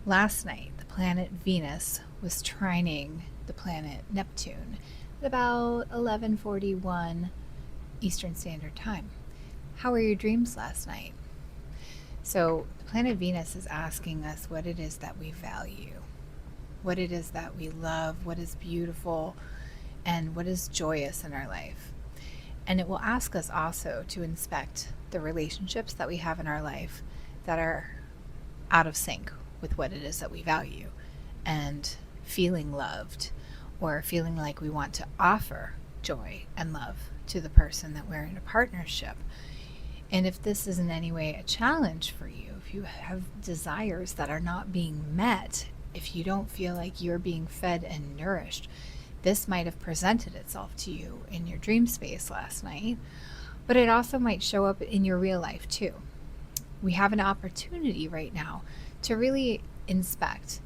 Last night, the planet Venus was trining the planet Neptune at about 11:41 Eastern Standard Time. How were your dreams last night? So, the planet Venus is asking us what it is that we value, what it is that we love, what is beautiful, and what is joyous in our life. And it will ask us also to inspect the relationships that we have in our life that are out of sync with what it is that we value, and feeling loved or feeling like we want to offer joy and love to the person that we're in a partnership. And if this is in any way a challenge for you, if you have desires that are not being met, if you don't feel like you're being fed and nourished, this might have presented itself to you in your dream space last night, but it also might show up in your real life too. We have an opportunity right now to really inspect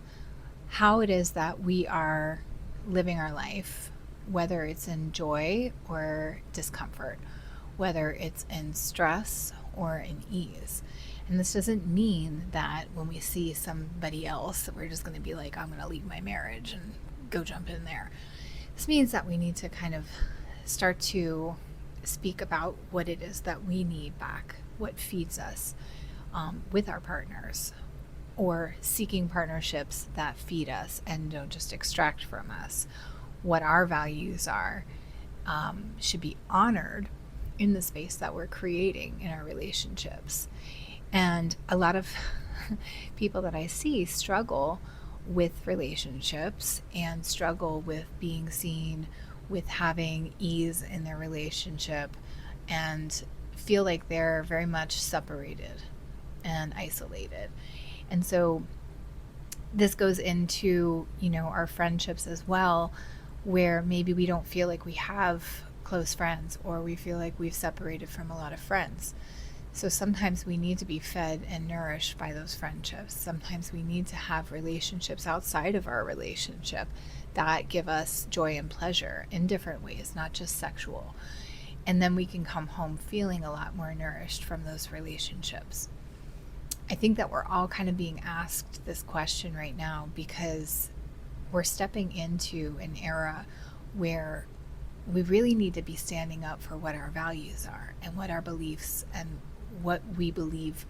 how it is that we are living our life, whether it's in joy or discomfort, whether it's in stress or in ease. And this doesn't mean that when we see somebody else that we're just going to be like, I'm going to leave my marriage and go jump in there. This means that we need to kind of start to speak about what it is that we need back, what feeds us with our partners, or seeking partnerships that feed us and don't just extract from us. What our values are should be honored in the space that we're creating in our relationships. And a lot of people that I see struggle with relationships and struggle with being seen, with having ease in their relationship, and feel like they're very much separated and isolated. And so this goes into, our friendships as well, where maybe we don't feel like we have close friends, or we feel like we've separated from a lot of friends. So sometimes we need to be fed and nourished by those friendships. Sometimes we need to have relationships outside of our relationship that give us joy and pleasure in different ways, not just sexual. And then we can come home feeling a lot more nourished from those relationships. I think that we're all kind of being asked this question right now because we're stepping into an era where we really need to be standing up for what our values are and what our beliefs and what we believe,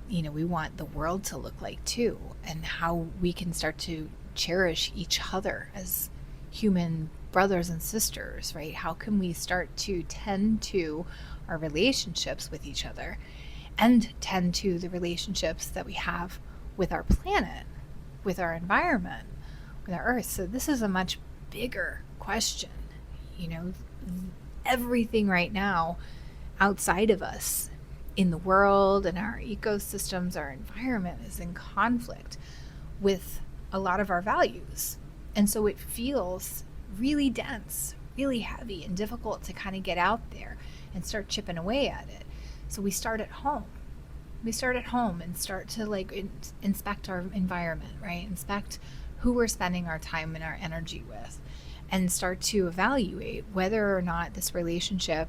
we want the world to look like too, and how we can start to cherish each other as human brothers and sisters, right? How can we start to tend to our relationships with each other and tend to the relationships that we have with our planet, with our environment, with our earth? So this is a much bigger question. Everything right now outside of us in the world and our ecosystems, our environment is in conflict with a lot of our values. And so it feels really dense, really heavy, and difficult to kind of get out there and start chipping away at it. So we start at home. We start at home and start to inspect our environment, right? Inspect who we're spending our time and our energy with, and start to evaluate whether or not this relationship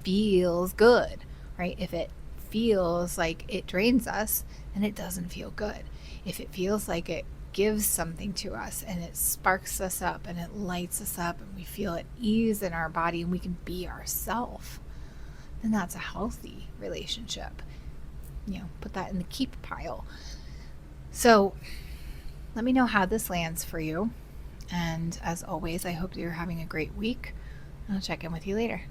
feels good, right? If it feels like it drains us, then it doesn't feel good. If it feels like it gives something to us and it sparks us up and it lights us up and we feel at ease in our body and we can be ourselves, then that's a healthy relationship. Put that in the keep pile. So let me know how this lands for you. And as always, I hope you're having a great week. I'll check in with you later.